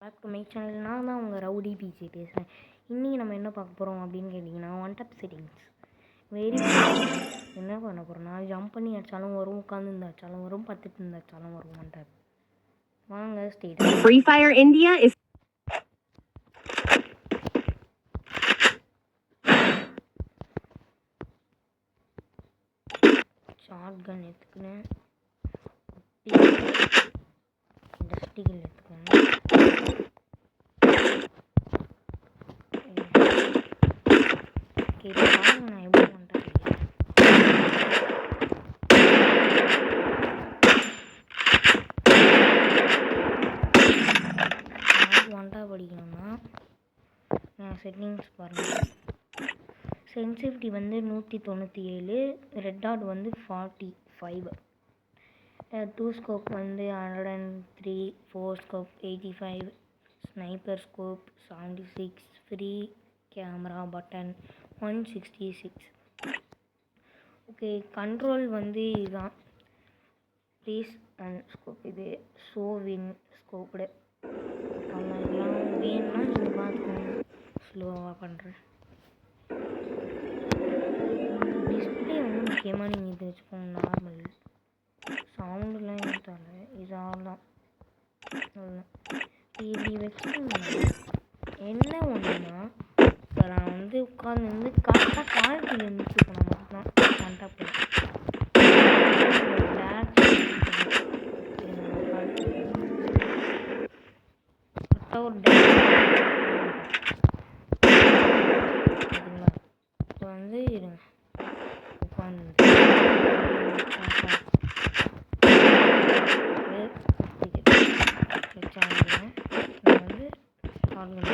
Back to my channel. நான் தான் உங்கள் ரவுடி பிஜே பேசுகிறேன். இன்றைக்கி நம்ம என்ன பார்க்க போகிறோம் அப்படின்னு கேட்டிங்கன்னா, ஒன் டாப் செட்டிங்ஸ் வெரி என்ன பண்ண போகிறோம்னா, ஜம்ப் பண்ணி அடித்தாலும் வரும், உட்காந்து அடித்தாலும் வரும், பத்துட்டு அடித்தாலும் வரும். ஒன் டாப் வாங்க ஸ்டேட். Free Fire India is shotgun எடுத்துக்கினேன், டஸ்டிகள் எடுத்துக்கணும். ஓகே, பாருங்க நான் எப்படி பண்ணுறேன். ஒன்டா படிக்கணும்னா செட்டிங்ஸ் பாருங்கள். சென்சிட்டிவிட்டி வந்து 197, ரெட் டாட் வந்து 45, 2 ஸ்கோப் வந்து 103, 4 scope 85, sniper scope 76, free camera button 166. Okay, control வந்து இதுதான். ப்ளீஸ் அண்ட் ஸ்கோப் இது ஷோவின் ஸ்கோப்டு. அதெல்லாம் வேணும்னா நீங்கள் பார்த்துக்கோங்க. ஸ்லோவாக பண்ணுறேன். டிஸ்பிளே வந்து முக்கியமாக நீங்கள் இது வச்சுக்கோங்க. நார்மல் சவுண்டுலாம் எடுத்தால இது ஆகலாம். இப்படி வச்சுக்கோங்க. என்ன ஒன்றுனா, இப்போ நான் வந்து உட்காந்து கரெக்டாக குவாலிட்டி இருந்துச்சு. இப்போ நான் மட்டும்தான் கரெக்டாக போய் ஒரு இப்போ வந்து இருங்க உட்காந்து நான் வந்து